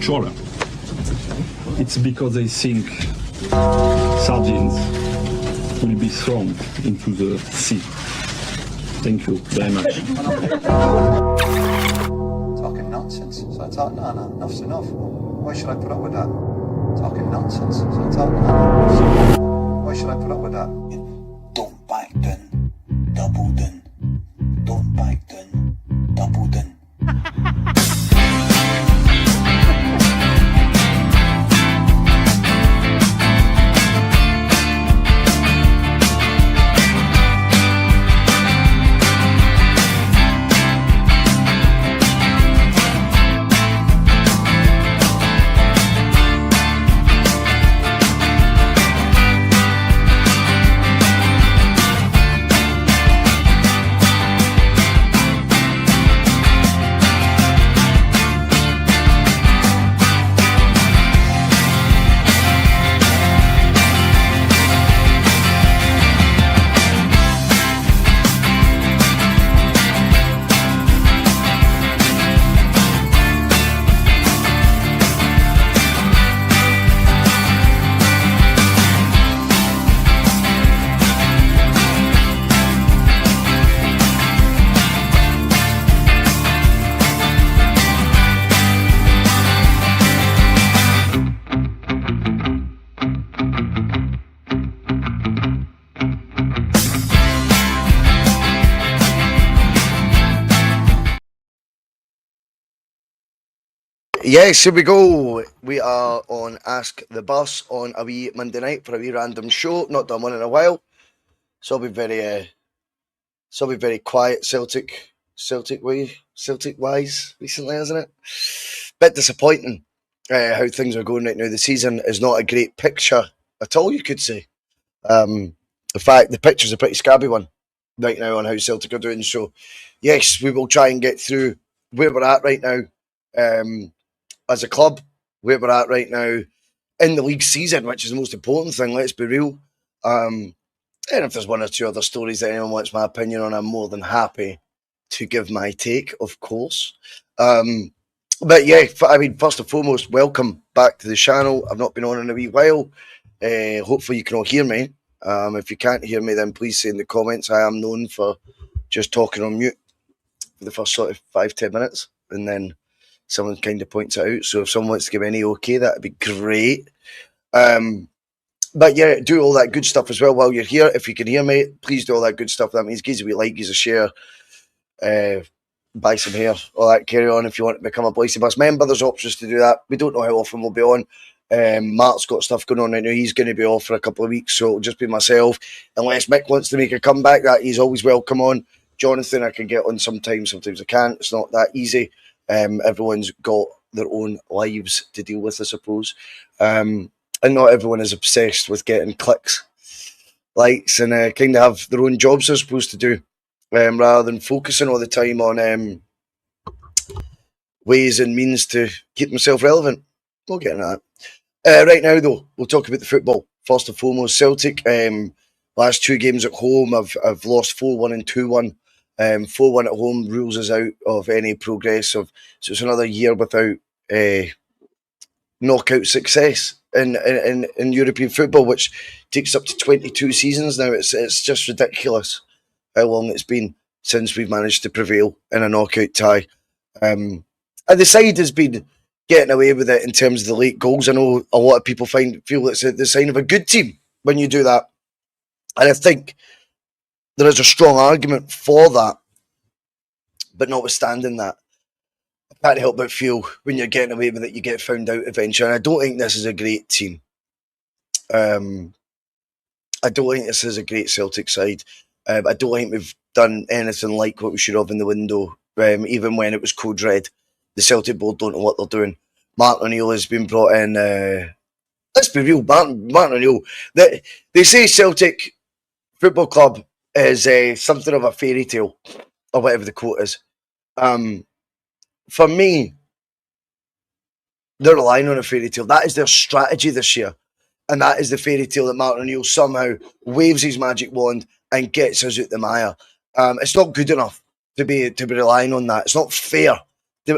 trawler. It's because they think sardines will be thrown into the sea. Thank you very much. Talking nonsense. So I thought, no, enough's enough. Why should I put up with that? Talking nonsense. So I thought, no, enough's enough. Why should I put up with that? Don't back down, double down. Don't back down, double down. Yes, here we go. We are on Ask the Bus on a wee Monday night for a wee random show. Not done one in a while. So I'll be very quiet Celtic wise recently, isn't it? Bit disappointing how things are going right now. The season is not a great picture at all, you could say. In fact, the picture's a pretty scabby one right now on how Celtic are doing. So yes, we will try and get through where we're at right now. As a club, where we're at right now in the league season, which is the most important thing, let's be real. And if there's one or two other stories that anyone wants my opinion on, I'm more than happy to give my take, of course. But yeah, first and foremost, welcome back to the channel. I've not been on in a wee while. Hopefully you can all hear me. If you can't hear me, then please say in the comments. I am known for just talking on mute for the first sort of 5-10 minutes, and then someone kind of points it out. So if someone wants to give any okay, that'd be great. But yeah, do all that good stuff as well while you're here. If you can hear me, please do all that good stuff. That means give us a wee like, give us a share, buy some hair, all that carry on. If you want to become a Bhoycie Bus member, there's options to do that. We don't know how often we'll be on. Mark's got stuff going on right now. He's going to be off for a couple of weeks, so it'll just be myself. Unless Mick wants to make a comeback, that he's always welcome on. Jonathan, I can get on sometimes I can't. It's not that easy. Everyone's got their own lives to deal with, I suppose. And not everyone is obsessed with getting clicks, likes, and kind of have their own jobs they're supposed to do, rather than focusing all the time on ways and means to keep themselves relevant. We'll get into that. Right now, though, we'll talk about the football. First and foremost, Celtic. Last two games at home, I've lost 4-1 and 2-1. 4-1 at home rules us out of any progress. So it's another year without knockout success in European football, which takes up to 22 seasons now. It's just ridiculous how long it's been since we've managed to prevail in a knockout tie. And the side has been getting away with it in terms of the late goals. I know a lot of people feel it's the sign of a good team when you do that. And I think there is a strong argument for that. But notwithstanding that, I can't help but feel when you're getting away with it, you get found out eventually. And I don't think this is a great team. I don't think this is a great Celtic side. I don't think we've done anything like what we should have in the window, even when it was code red. The Celtic board don't know what they're doing. Martin O'Neill has been brought in. Let's be real, Martin O'Neill. They say Celtic Football Club is something of a fairy tale, or whatever the quote is. For me, they're relying on a fairy tale. That is their strategy this year. And that is the fairy tale that Martin O'Neill somehow waves his magic wand and gets us out the mire. It's not good enough to be relying on that. It's not fair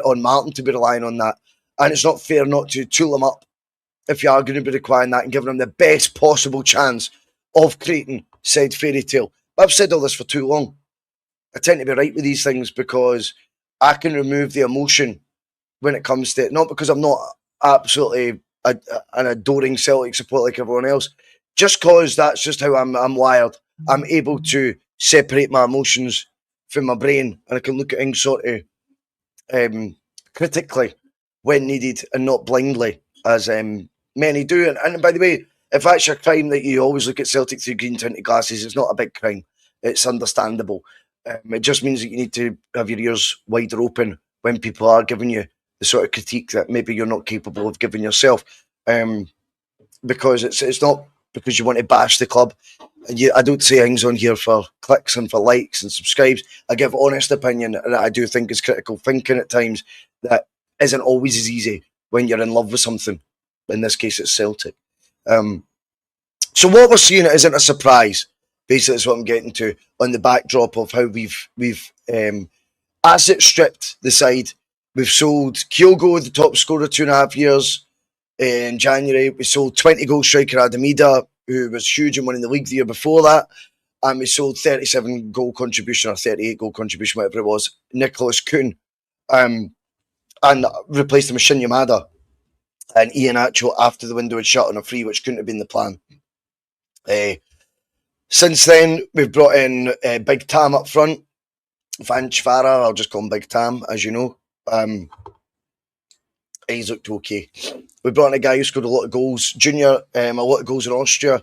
on Martin to be relying on that. And it's not fair not to tool them up if you are going to be requiring that and giving them the best possible chance of creating said fairy tale. But I've said all this for too long. I tend to be right with these things because I can remove the emotion when it comes to it. Not because I'm not absolutely an adoring Celtic support like everyone else, just because that's just how I'm wired. I'm able to separate my emotions from my brain, and I can look at things sort of critically when needed and not blindly, as many do. And by the way, if that's your crime that you always look at Celtic through green tinted glasses, it's not a big crime. It's understandable. It just means that you need to have your ears wider open when people are giving you the sort of critique that maybe you're not capable of giving yourself. Because it's not because you want to bash the club. I don't say things on here for clicks and for likes and subscribes. I give honest opinion that I do think is critical thinking at times that isn't always as easy when you're in love with something. In this case, it's Celtic. So what we're seeing isn't a surprise. Basically, that's what I'm getting to on the backdrop of how we've asset stripped the side. We've sold Kyogo, the top scorer, 2.5 years. In January, we sold 20-goal striker Adamida, who was huge and winning the league the year before that. And we sold 37-goal contribution or 38-goal contribution, whatever it was, Nicholas Kuhn, and replaced him with Shin Yamada and Ian Atcho after the window had shut on a free, which couldn't have been the plan. Since then, we've brought in Big Tam up front. Van Chvara, I'll just call him Big Tam, as you know. He's looked okay. We brought in a guy who scored a lot of goals. Junior, a lot of goals in Austria.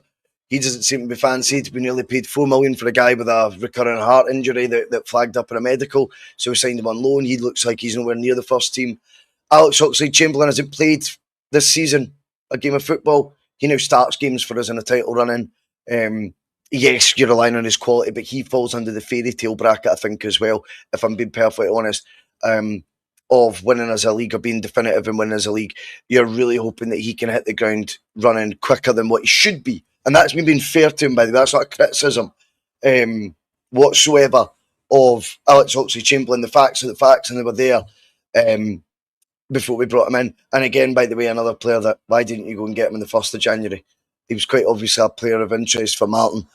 He doesn't seem to be fancied. We nearly paid $4 million for a guy with a recurrent heart injury that flagged up in a medical. So we signed him on loan. He looks like he's nowhere near the first team. Alex Oxlade-Chamberlain hasn't played this season a game of football. He now starts games for us in a title run-in. Yes, you're relying on his quality, but he falls under the fairy tale bracket, I think, as well, if I'm being perfectly honest, of winning as a league or being definitive in winning as a league. You're really hoping that he can hit the ground running quicker than what he should be. And that's me being fair to him, by the way. That's not a criticism whatsoever of Alex Oxlade-Chamberlain. The facts are the facts, and they were there before we brought him in. And again, by the way, another player that, why didn't you go and get him on the 1st of January? He was quite obviously a player of interest for Martin.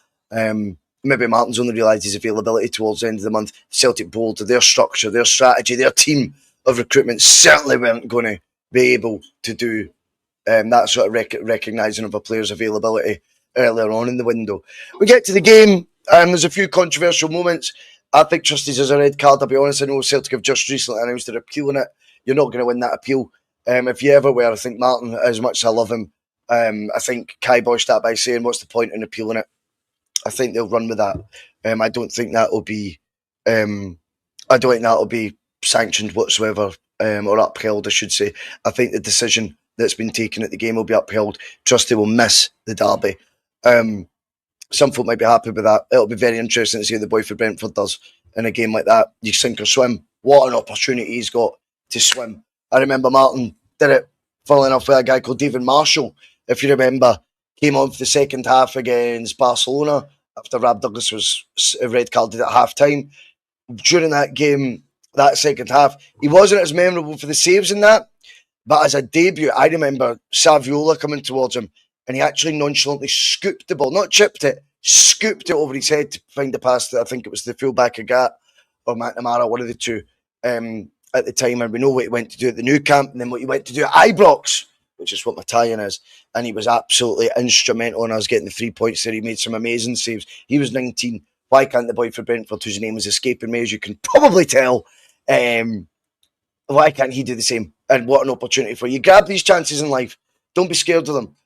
Maybe Martin's only realised his availability towards the end of the month. Celtic board, their structure, their strategy, their team of recruitment certainly weren't going to be able to do that sort of recognising of a player's availability earlier on in the window. We get to the game, and there's a few controversial moments. I think Trustees is a red card, I'll be honest. I know Celtic have just recently announced they're appealing it. You're not going to win that appeal. If you ever were, I think Martin, as much as I love him, I think Kai voiced that by saying, what's the point in appealing it? I think they'll run with that. I don't think that will be sanctioned whatsoever, or upheld, I should say. I think the decision that's been taken at the game will be upheld. Trusty will miss the derby. Some folk might be happy with that. It'll be very interesting to see how the boy for Brentford does in a game like that. You sink or swim. What an opportunity he's got to swim. I remember Martin did it, funnily enough, with a guy called David Marshall, if you remember, came on for the second half against Barcelona after Rab Douglas was red carded at half time. During that game, that second half, he wasn't as memorable for the saves in that, but as a debut, I remember Saviola coming towards him and he actually nonchalantly scooped the ball, not chipped it, scooped it over his head to find the pass that I think it was the fullback Agat or McNamara, one of the two, at the time. And we know what he went to do at the new camp and then what he went to do at Ibrox, which is what my tie-in is. And he was absolutely instrumental in us getting the 3 points there. He made some amazing saves. He was 19. Why can't the boy for Brentford, whose name is escaping me, as you can probably tell, why can't he do the same? And what an opportunity for you. Grab these chances in life. Don't be scared of them.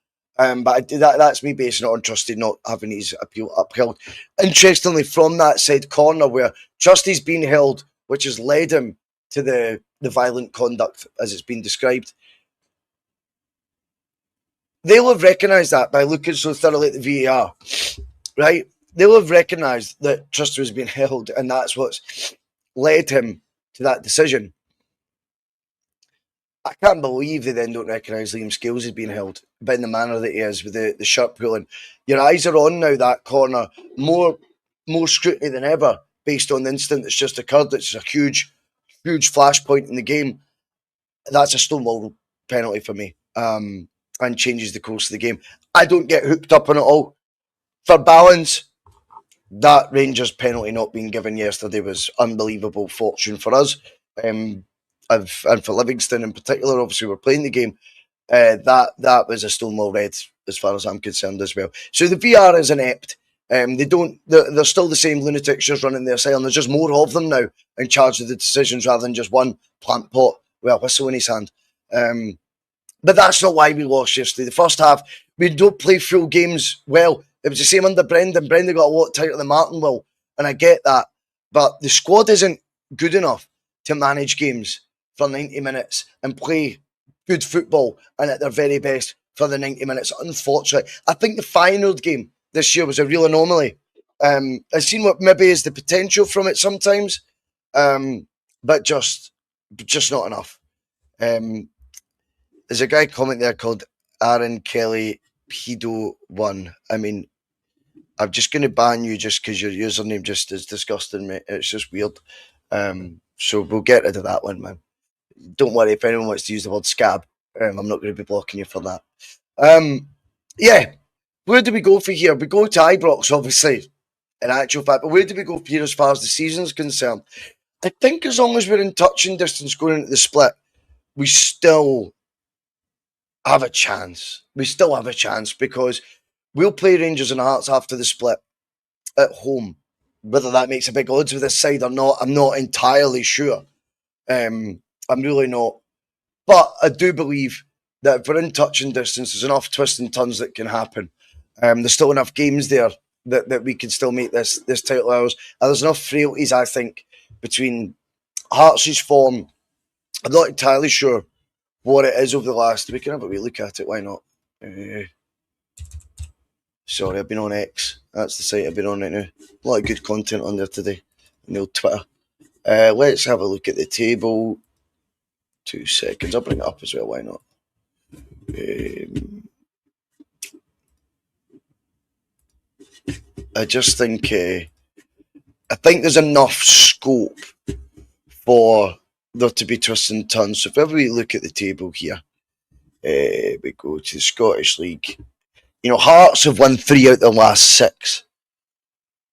But that's me basing it on Trusty not having his appeal upheld. Interestingly, from that said corner where Trusty's been held, which has led him to the violent conduct as it's been described, they'll have recognised that by looking so thoroughly at the VAR, right? They'll have recognised that Trusty was being held and that's what's led him to that decision. I can't believe they then don't recognise Liam Scales as being held, but in the manner that he is, with the shirt pulling. Your eyes are on now, that corner. More scrutiny than ever, based on the incident that's just occurred. It's a huge flashpoint in the game. that's a Stonewall penalty for me, and changes the course of the game. I don't get hooked up on it all. For balance, that Rangers penalty not being given yesterday was unbelievable fortune for us, and for Livingston in particular. Obviously, we're playing the game. That was a Stonewall red as far as I'm concerned as well. So the VR is inept. They're still the same lunatics just running their asylum. There's just more of them now in charge of the decisions rather than just one plant pot with a whistle in his hand. But that's not why we lost yesterday. The first half, we don't play full games well. It was the same under Brendan. Brendan got a lot tighter than Martin will, and I get that. But the squad isn't good enough to manage games for 90 minutes and play good football and at their very best for the 90 minutes. Unfortunately, I think the Feyenoord game this year was a real anomaly. I've seen what maybe is the potential from it sometimes, but just not enough. There's a guy comment there called Aaron Kelly Pedo1. I mean, I'm just going to ban you just because your username just is disgusting, mate. It's just weird. So we'll get rid of that one, man. Don't worry if anyone wants to use the word scab. I'm not going to be blocking you for that. Yeah, where do we go for here? We go to Ibrox, obviously, in actual fact. But where do we go for here as far as the season's concerned? I think as long as we're in touching distance going into the split, we still have a chance. We still have a chance because we'll play Rangers and Hearts after the split at home. Whether that makes a big odds with this side or not, I'm not entirely sure. I'm really not. But I do believe that if we're in touching distance, there's enough twists and turns that can happen. There's still enough games there that we can still make this title ours. And there's enough frailties, I think, between Hearts' form. I'm not entirely sure what it is over the last. We can have a wee look at it. Why not? Sorry, I've been on X. That's the site I've been on right now. A lot of good content on there today. On the old Twitter. Let's have a look at the table. 2 seconds. I'll bring it up as well. Why not? I just think I think there's enough scope for there to be twists and turns. So if ever we look at the table here, we go to the Scottish League. You know, Hearts have won 3 out of the last 6.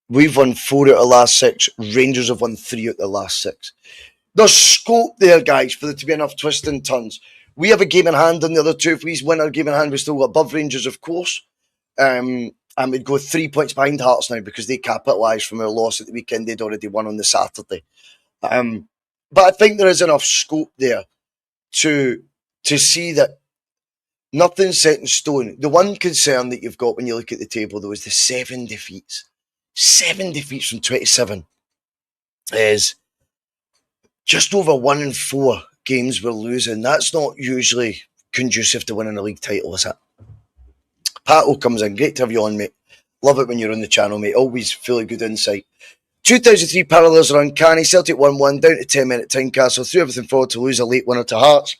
We've won 4 out of the last 6. Rangers have won 3 out of the last 6. There's scope there, guys, for there to be enough twists and turns. We have a game in hand on the other 2. If we win our game in hand, we still got above Rangers, of course. And we'd go 3 points behind Hearts now because they capitalised from our loss at the weekend. They'd already won on the Saturday. But I think there is enough scope there to see that nothing's set in stone. The one concern that you've got when you look at the table, though, is the 7 defeats. 7 defeats from 27 is just over 1 in 4 games we're losing. That's not usually conducive to winning a league title, is it? Pato comes in. Great to have you on, mate. Love it when you're on the channel, mate. Always fully good insight. 2003 parallels are uncanny. Celtic 1-1, down to 10-minute time castle. Threw everything forward to lose a late winner to Hearts.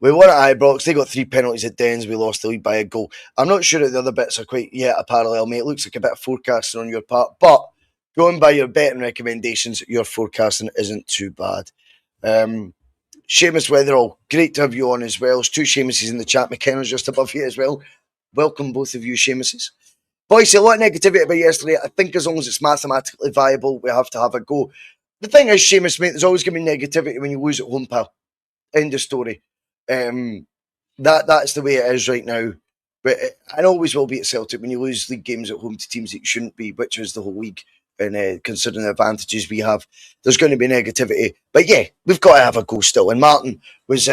We won at Ibrox. They got 3 penalties at Dens. We lost the lead by a goal. I'm not sure that the other bits are quite yet a parallel, mate. It looks like a bit of forecasting on your part. But going by your betting recommendations, your forecasting isn't too bad. Seamus Weatherall, great to have you on as well. There's 2 Seamuses in the chat. McKenna's just above you as well. Welcome, both of you, Seamuses. Bhoycie, a lot of negativity about yesterday. I think as long as it's mathematically viable, we have to have a go. The thing is, Seamus, mate, there's always going to be negativity when you lose at home, pal. End of story. That's the way it is right now. But it always will be at Celtic when you lose league games at home to teams that you shouldn't be, which is the whole league. And considering the advantages we have, there's going to be negativity. But yeah, we've got to have a go still. And Martin was...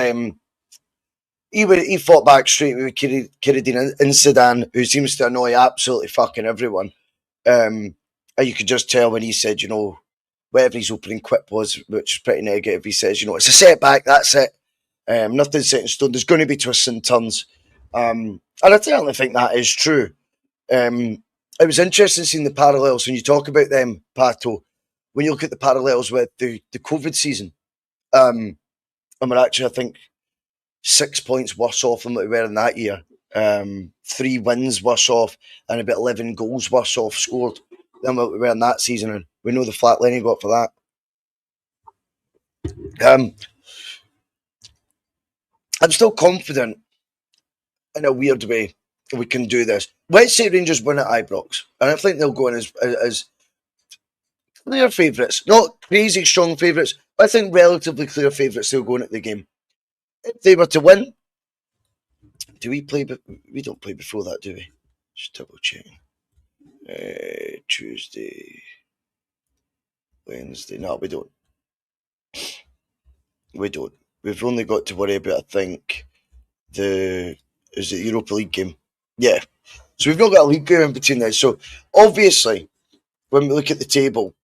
He fought back straight with Kiradine and Sedan, who seems to annoy absolutely fucking everyone. And you could just tell when he said, you know, whatever his opening quip was, which is pretty negative, he says, you know, it's a setback, that's it. Nothing's set in stone. There's going to be twists and turns. And I certainly think that is true. It was interesting seeing the parallels when you talk about them, Pato, when you look at the parallels with the COVID season. And we're actually, I think, 6 points worse off than what we were in that year. 3 wins worse off and about 11 goals worse off scored than what we were in that season. And we know the flat line he got for that. I'm still confident in a weird way we can do this. Let's say Rangers win at Ibrox, and I think they'll go in as clear favourites, not crazy strong favourites, but I think relatively clear favourites. They'll go in at the game. If they were to win, do we play? We don't play before that, do we? Just double checking. Tuesday, Wednesday. No, we don't. We don't. We've only got to worry about, I think, is it Europa League game? Yeah. So we've not got a league game in between there. So obviously, when we look at the table,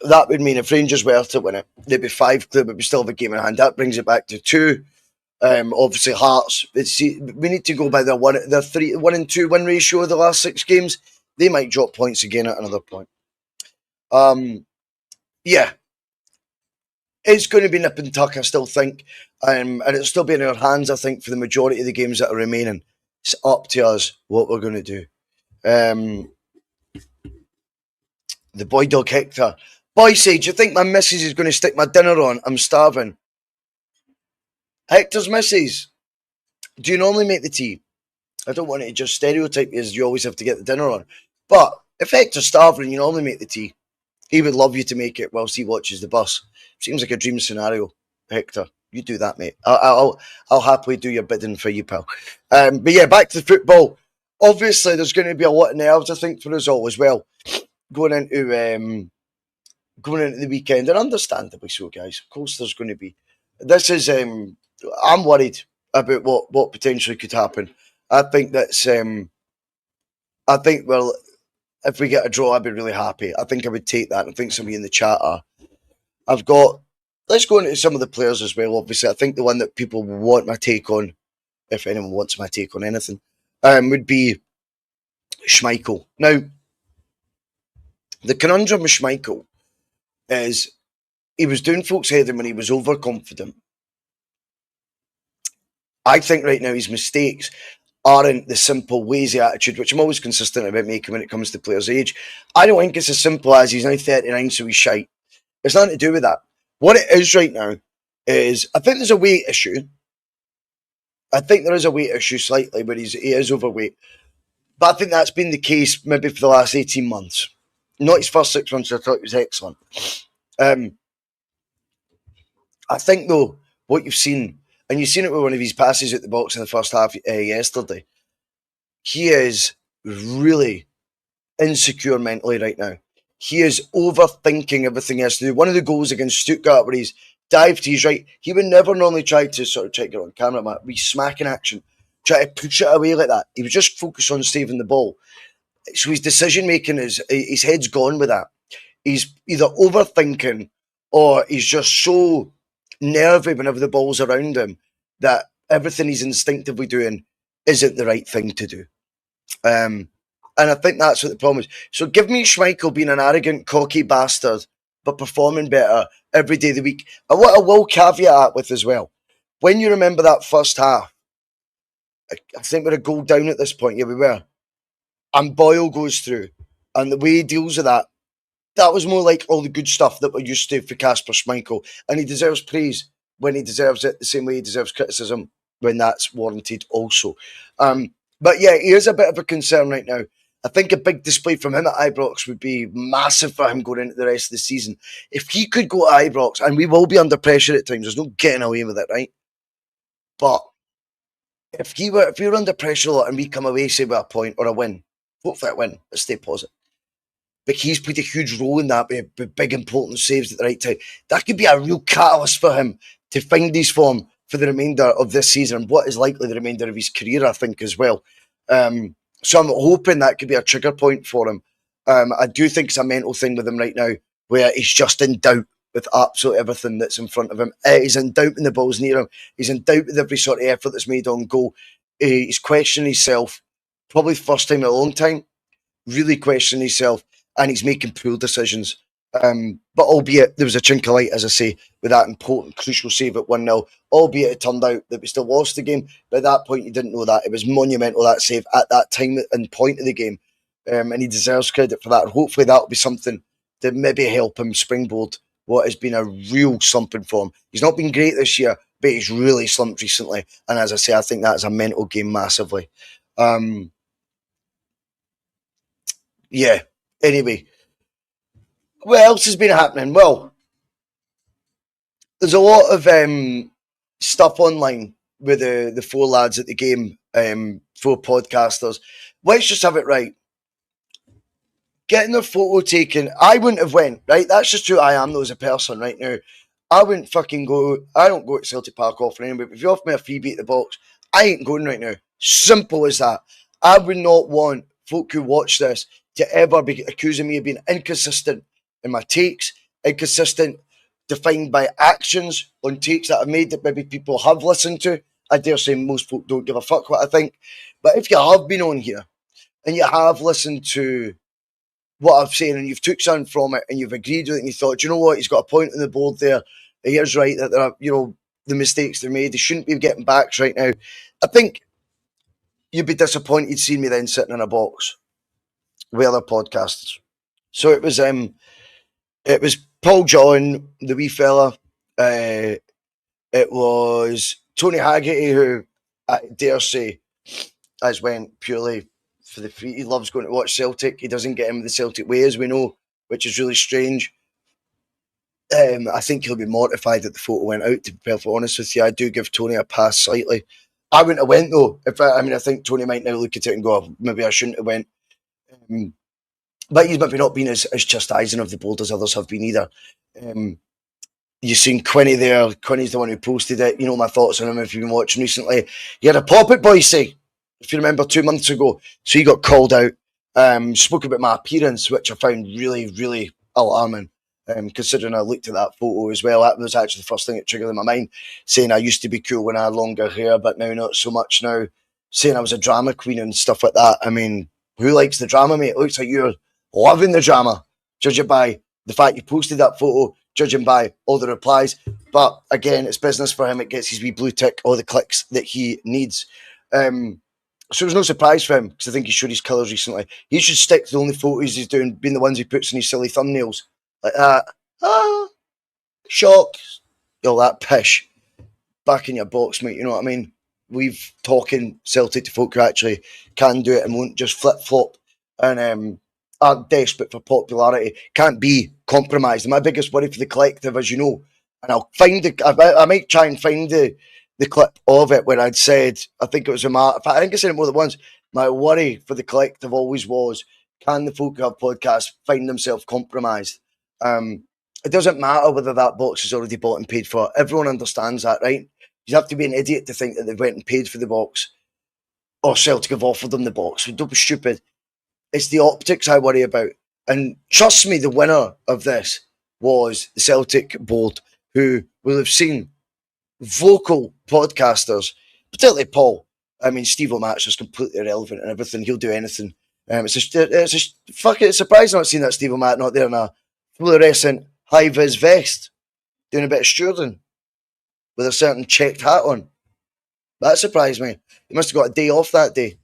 that would mean if Rangers were to win it, they'd be 5 clear, but we still have a game in hand. That brings it back to 2. Obviously, Hearts. We need to go by their 1 and 2 win ratio of the last 6 games. They might drop points again at another point. Yeah. It's going to be nip and tuck, I still think. And it'll still be in our hands, I think, for the majority of the games that are remaining. It's up to us what we're going to do. The boy dog Hector. Bhoycie, do you think my missus is going to stick my dinner on? I'm starving. Hector's missus, do you normally make the tea? I don't want it to just stereotype you as you always have to get the dinner on. But if Hector's starving and you normally make the tea, he would love you to make it whilst he watches the bus. Seems like a dream scenario, Hector. You do that, mate. I'll happily do your bidding for you, pal. But yeah, back to the football. Obviously, there's going to be a lot of nerves, I think, for us all as well, going into the weekend, and understandably so, guys. Of course, there's going to be. This is. I'm worried about what potentially could happen. I think that's. I think, well, if we get a draw, I'd be really happy. I think I would take that. I think some of you in the chat are. Let's go into some of the players as well, obviously. I think the one that people want my take on, if anyone wants my take on anything, would be Schmeichel. Now, the conundrum with Schmeichel is he was doing folks' heading when he was overconfident. I think right now his mistakes aren't the simple lazy attitude, which I'm always consistent about making when it comes to players' age. I don't think it's as simple as he's now 39, so he's shite. It's nothing to do with that. What it is right now is, I think there's a weight issue. I think there is a weight issue slightly, but he is overweight. But I think that's been the case maybe for the last 18 months. Not his first 6 months, I thought he was excellent. I think, though, what you've seen, and you've seen it with one of his passes at the box in the first half yesterday, he is really insecure mentally right now. He is overthinking everything he has to do. One of the goals against Stuttgart where he's dived to his right, he would never normally try to sort of check it on camera, Matt. Be smacking action, try to push it away like that. He was just focused on saving the ball. So his decision making is, his head's gone with that. He's either overthinking or he's just so nervy whenever the ball's around him that everything he's instinctively doing isn't the right thing to do. And I think that's what the problem is. So give me Schmeichel being an arrogant, cocky bastard, but performing better every day of the week. And what I will caveat with as well, when you remember that first half, I think we're a goal down at this point. Yeah, we were. And Boyle goes through. And the way he deals with that, that was more like all the good stuff that we're used to for Kasper Schmeichel. And he deserves praise when he deserves it, the same way he deserves criticism when that's warranted also. But yeah, he is a bit of a concern right now. I think a big display from him at Ibrox would be massive for him going into the rest of the season. If he could go to Ibrox, and we will be under pressure at times, there's no getting away with it, right? But if we were under pressure a lot and we come away, say, with a point or a win, hopefully a win, let's stay positive. But he's played a huge role in that with big important saves at the right time. That could be a real catalyst for him to find his form for the remainder of this season and what is likely the remainder of his career, I think, as well. So I'm hoping that could be a trigger point for him. I do think it's a mental thing with him right now where he's just in doubt with absolutely everything that's in front of him. He's in doubt when the ball's near him. He's in doubt with every sort of effort that's made on goal. He's questioning himself, probably first time in a long time, really questioning himself, and he's making poor decisions. But albeit there was a chink of light, as I say, with that important, crucial save at 1-0, albeit it turned out that we still lost the game. But at that point, you didn't know that. It was monumental, that save, at that time and point of the game. And he deserves credit for that. Hopefully that'll be something that maybe help him springboard what has been a real slumping form. He's not been great this year, but he's really slumped recently. And as I say, I think that is a mental game massively. Yeah. Anyway, what else has been happening? Well, there's a lot of stuff online with the four lads at the game, four podcasters. Let's just have it right. Getting their photo taken, I wouldn't have went, right? That's just who I am though as a person right now. I wouldn't fucking go. I don't go to Celtic Park often anyway, but if you offer me a freebie at the box, I ain't going right now. Simple as that. I would not want folk who watch this to ever be accusing me of being inconsistent in my takes, inconsistent defined by actions on takes that I've made that maybe people have listened to. I dare say most folk don't give a fuck what I think. But if you have been on here and you have listened to what I've said and you've took something from it and you've agreed with it and you thought, you know what, he's got a point on the board there. He is right that there are, you know, the mistakes they're made. They shouldn't be getting backs right now. I think you'd be disappointed seeing me then sitting in a box with other podcasters. So it was Paul John, the wee fella. It was Tony Haggerty, who I dare say has went purely for the free. He loves going to watch Celtic. He doesn't get in with the Celtic way, as we know, which is really strange. I think he'll be mortified that the photo went out, to be perfectly honest with you. I do give Tony a pass slightly. I wouldn't have went though. I think Tony might now look at it and go, oh, maybe I shouldn't have went. But he's maybe not been as chastising of the board as others have been either. You've seen Quinny there. Quinny's the one who posted it. You know my thoughts on him if you've been watching recently. He had a pop at Bhoycie, if you remember, 2 months ago. So he got called out. Spoke about my appearance, which I found really, really alarming. Considering I looked at that photo as well. That was actually the first thing that triggered in my mind. Saying I used to be cool when I had longer hair, but now not so much now. Saying I was a drama queen and stuff like that. I mean, who likes the drama, mate? It looks like you're loving the drama. Judging by the fact you posted that photo, judging by all the replies. But again, it's business for him. It gets his wee blue tick, all the clicks that he needs. So it was no surprise for him, because I think he showed his colours recently. He should stick to the only photos he's doing, being the ones he puts in his silly thumbnails. Like that. Shock. All that pish. Back in your box, mate, you know what I mean? We've talking Celtic to folk who actually can do it and won't just flip-flop and are desperate for popularity. Can't be compromised. And my biggest worry for the collective, as you know, and I'll find I might try and find the clip of it where I'd said, I think it was I think I said it more than once, my worry for the collective always was, can the folk who have podcasts find themselves compromised? It doesn't matter whether that box is already bought and paid for. Everyone understands that, right? You have to be an idiot to think that they've went and paid for the box, or Celtic have offered them the box. Don't be stupid. It's the optics I worry about. And trust me, the winner of this was the Celtic board, who will have seen vocal podcasters, particularly Paul. I mean, Steve O'Match is completely irrelevant and everything. He'll do anything. It's surprising not seeing that Steve O'Match not there in a fluorescent high-vis vest doing a bit of stewarding with a certain checked hat on. That surprised me. He must have got a day off that day.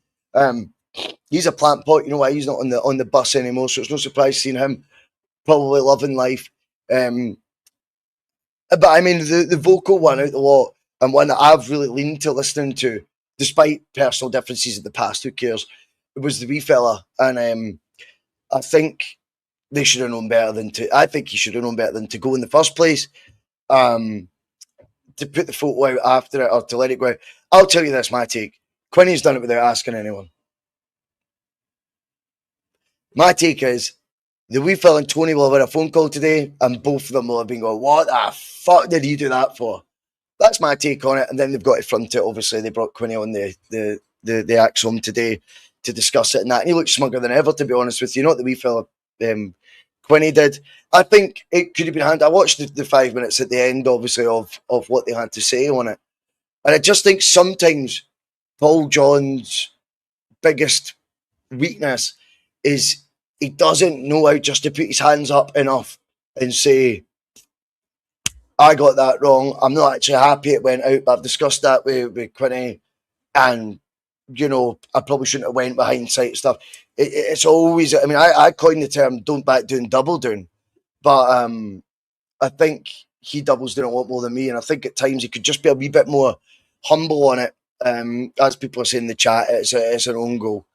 He's a plant pot, you know why he's not on the bus anymore, so it's no surprise seeing him probably loving life. But I mean, the vocal one out the lot, and one that I've really leaned to listening to, despite personal differences in the past, who cares? It was the wee fella, and I think they should have known better than to. I think he should have known better than to go in the first place. To put the photo out after it, or to let it go out. I'll tell you this, my take. Quinny's done it without asking anyone. My take is, the wee fella and Tony will have had a phone call today, and both of them will have been going, what the fuck did you do that for? That's my take on it, and then they've got to front it. Obviously, they brought Quinny on the Axum today to discuss it and that, and he looks smoother than ever, to be honest with you. Not the wee fella Quinny did. I think it could have been handled. I watched the 5 minutes at the end, obviously, of what they had to say on it. And I just think sometimes Paul John's biggest weakness is he doesn't know how just to put his hands up enough and say, I got that wrong. I'm not actually happy it went out, but I've discussed that with Quinny, and, you know, I probably shouldn't have went behind sight stuff. It's always, I mean, I coined the term don't back doing, double doing. But I think he doubles down a lot more than me, and I think at times he could just be a wee bit more humble on it. As people are saying in the chat, it's an own goal.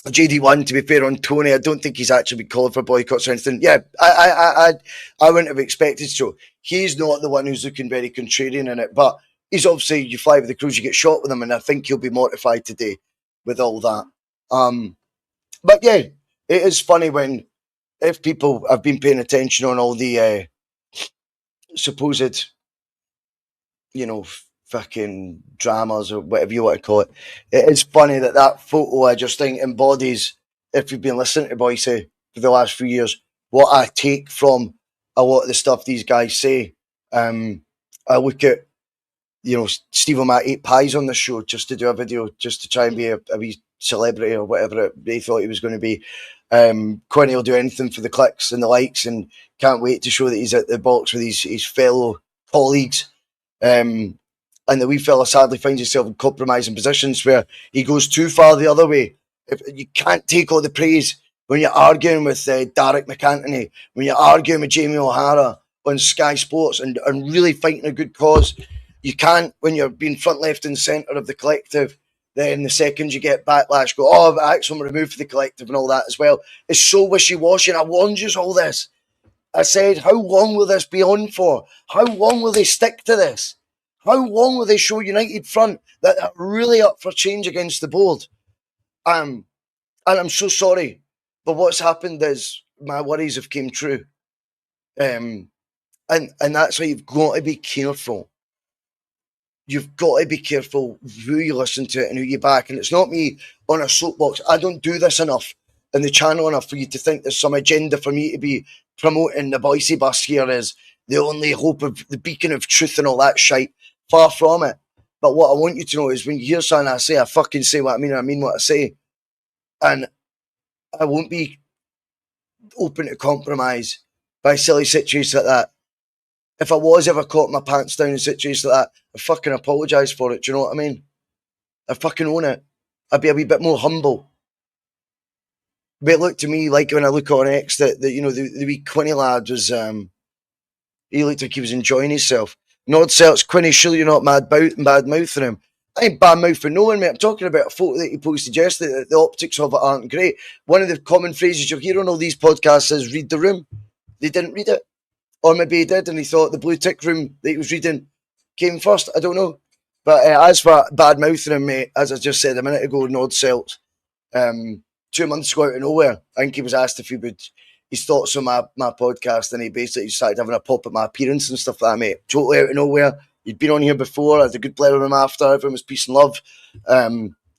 JD1, to be fair on Tony, I don't think he's actually been called for boycotts or anything. Yeah, I wouldn't have expected so. He's not the one who's looking very contrarian in it, but he's obviously, you fly with the crews, you get shot with him, and I think he'll be mortified today with all that. But yeah, it is funny when, if people have been paying attention on all the supposed, fucking dramas or whatever you want to call it, it is funny that photo, I just think, embodies, if you've been listening to Bhoycie for the last few years, what I take from a lot of the stuff these guys say. I look at, Steve O'Mac ate pies on the show just to do a video, just to try and be a wee celebrity or whatever they thought he was going to be. Quinny will do anything for the clicks and the likes, and can't wait to show that he's at the box with his fellow colleagues. And the wee fella sadly finds himself in compromising positions where he goes too far the other way. If you can't take all the praise when you're arguing with Derek McAntony, when you're arguing with Jamie O'Hara on Sky Sports and really fighting a good cause. You can't, when you're being front, left and centre of the collective, then the second you get backlash, go, oh, but actually I'm removed for the collective and all that as well. It's so wishy-washy, and I warned you all this. I said, how long will this be on for? How long will they stick to this? How long will they show United front that are really up for change against the board? And I'm so sorry, but what's happened is my worries have came true. And that's why you've got to be careful. You've got to be careful who you listen to and who you back. And it's not me on a soapbox. I don't do this enough in the channel enough for you to think there's some agenda for me to be promoting the Bhoycie Bus here as the only hope of the beacon of truth and all that shite. Far from it. But what I want you to know is when you hear something I say, I fucking say what I mean and I mean what I say. And I won't be open to compromise by silly situations like that. If I was ever caught my pants down in situations like that, I fucking apologise for it. Do you know what I mean? I fucking own it. I'd be a wee bit more humble. But it looked to me like when I look on X that the wee Quinny lad was, he looked like he was enjoying himself. Nod Celts, Quinny, surely you're not bad mouthing him. I ain't bad mouthing no one, mate. I'm talking about a photo that he posted yesterday that the optics of it aren't great. One of the common phrases you'll hear on all these podcasts is read the room. They didn't read it. Or maybe he did and he thought the blue tick room that he was reading came first. I don't know. But as for bad mouthing him, mate, as I just said a minute ago, Nod Celts, 2 months ago out of nowhere, I think he was asked if he would his thoughts on my podcast, and he basically started having a pop at my appearance and stuff like that, mate. Totally out of nowhere. He'd been on here before. I had a good play with him after. Everyone was peace and love.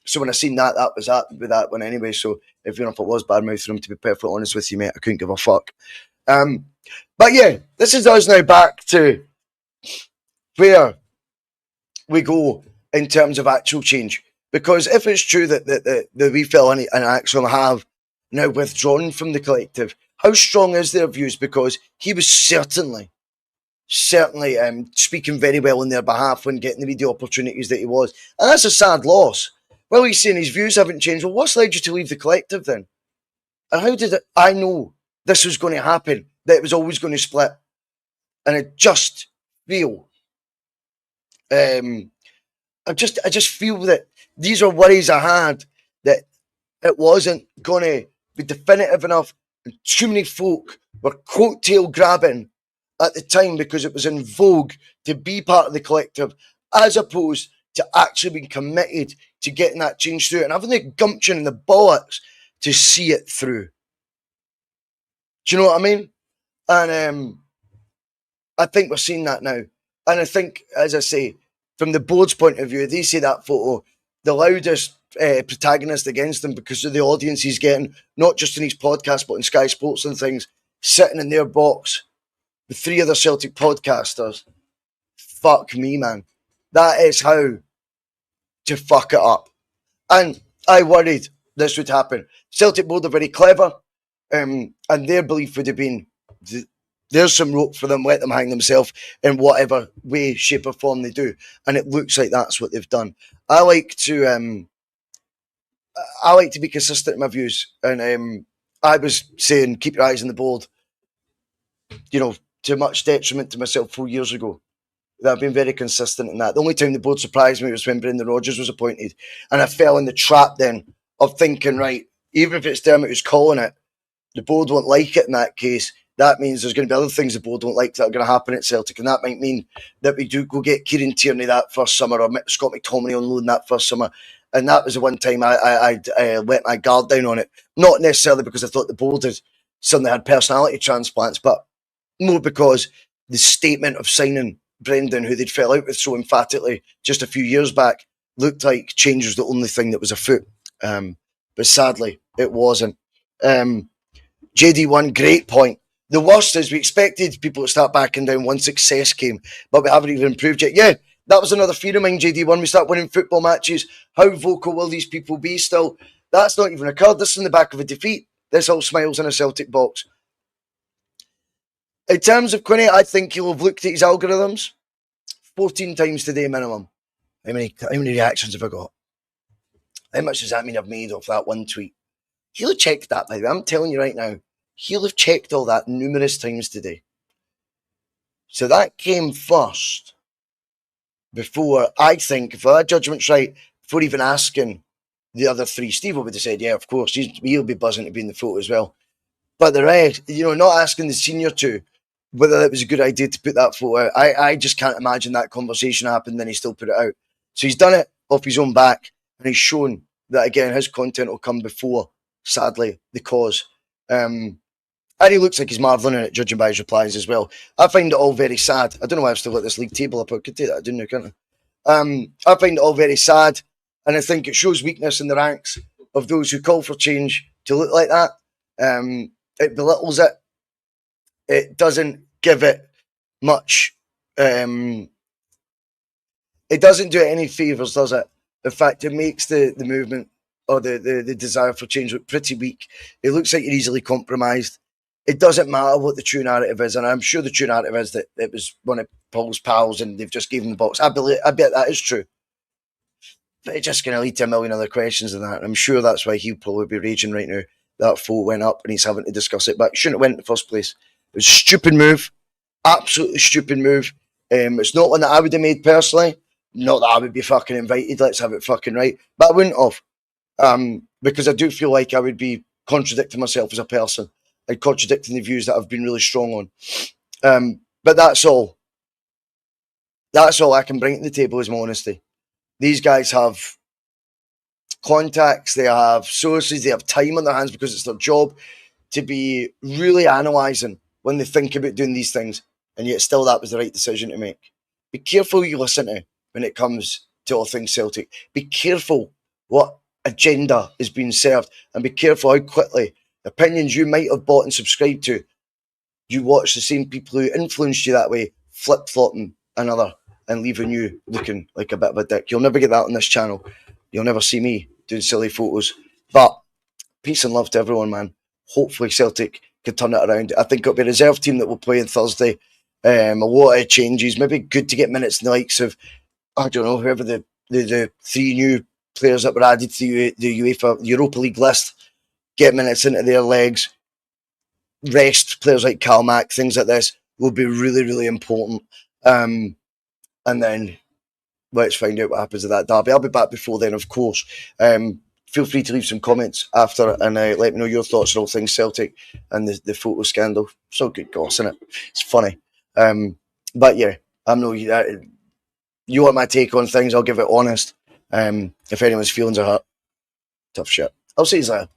So when I seen that was that with that one anyway. So even if it was bad mouthing him, to be perfectly honest with you, mate, I couldn't give a fuck. But yeah, this is us now back to where we go in terms of actual change. Because if it's true that the wee fella and Axel have now withdrawn from the collective, how strong is their views? Because he was certainly speaking very well on their behalf when getting the media opportunities that he was. And that's a sad loss. Well, he's saying his views haven't changed. Well, what's led you to leave the collective then? And how did it? I know this was going to happen, that it was always going to split. And I just feel, I just feel that these are worries I had, that it wasn't going to be definitive enough. And too many folk were coattail grabbing at the time because it was in vogue to be part of the collective, as opposed to actually being committed to getting that change through and having the gumption and the bollocks to see it through. Do you know what I mean? And I think we're seeing that now. And I think, as I say, from the board's point of view, they see that photo, the loudest protagonist against them because of the audience he's getting, not just in his podcast, but in Sky Sports and things, sitting in their box with 3 other Celtic podcasters. Fuck me, man. That is how to fuck it up. And I worried this would happen. Celtic board are very clever, and their belief would have been, there's some rope for them, let them hang themselves in whatever way, shape or form they do. And it looks like that's what they've done. I like to be consistent in my views. And I was saying, keep your eyes on the board. you know, to much detriment to myself 4 years ago. That I've been very consistent in that. The only time the board surprised me was when Brendan Rodgers was appointed, and I fell in the trap then of thinking, right, even if it's Dermot who's calling it, the board won't like it in that case. That means there's going to be other things the board won't like that are going to happen at Celtic, and that might mean that we do go get Kieran Tierney that first summer, or Scott McTominay on loan that first summer. And that was the one time I let my guard down on it. Not necessarily because I thought the board had suddenly had personality transplants, but more because the statement of signing Brendan, who they'd fell out with so emphatically just a few years back, looked like change was the only thing that was afoot. But sadly, it wasn't. JD1, great point. The worst is we expected people to start backing down once success came, but we haven't even improved yet. Yeah, that was another fear of mine, JD1. We start winning football matches. How vocal will these people be still? That's not even occurred. This is in the back of a defeat. This all smiles in a Celtic box. In terms of Quinny, I think he'll have looked at his algorithms 14 times today minimum. How many reactions have I got? How much does that mean I've made off that one tweet? He'll have checked that, by the way. I'm telling you right now. He'll have checked all that numerous times today. So that came first before, I think, if our judgment's right, before even asking the other three. Steve would have said, yeah, of course, he'll be buzzing to be in the photo as well. But the rest, not asking the senior two whether it was a good idea to put that photo out. I just can't imagine that conversation happened, then he still put it out. So he's done it off his own back, and he's shown that, again, his content will come before, sadly, the cause. And he looks like he's marvelling in it, judging by his replies as well. I find it all very sad. I don't know why I've still got this league table up. I could do that, didn't I? Can't I? I find it all very sad, and I think it shows weakness in the ranks of those who call for change to look like that. It belittles it. It doesn't give it much. It doesn't do it any favours, does it? In fact, it makes the movement or the desire for change look pretty weak. It looks like you're easily compromised. It doesn't matter what the true narrative is, and I'm sure the true narrative is that it was one of Paul's pals and they've just given him the box. I bet that is true. But it's just going to lead to a million other questions than that. And I'm sure that's why he'll probably be raging right now. That photo went up and he's having to discuss it, but it shouldn't have went in the first place. It was a stupid move. Absolutely stupid move. It's not one that I would have made personally. Not that I would be fucking invited. Let's have it fucking right. But I wouldn't have. Because I do feel like I would be contradicting myself as a person and contradicting the views that I've been really strong on. But that's all. That's all I can bring to the table is my honesty. These guys have contacts, they have sources, they have time on their hands because it's their job to be really analysing when they think about doing these things, and yet still that was the right decision to make. Be careful who you listen to when it comes to all things Celtic. Be careful what agenda is being served, and be careful how quickly opinions you might have bought and subscribed to, you watch the same people who influenced you that way flip-flopping another and leaving you looking like a bit of a dick. You'll never get that on this channel. You'll never see me doing silly photos. But peace and love to everyone, man. Hopefully Celtic can turn it around. I think it'll be a reserve team that will play on Thursday. A lot of changes. Maybe good to get minutes in the likes of, I don't know, whoever the three new players that were added to the UEFA Europa League list. Get minutes into their legs. Rest players like Calmac, things like this will be really, really important. And then let's find out what happens at that derby. I'll be back before then, of course. Feel free to leave some comments after and let me know your thoughts on all things Celtic and the photo scandal. So good goss, isn't it? It's funny. But yeah, you want my take on things, I'll give it honest. If anyone's feelings are hurt, tough shit. I'll see you there.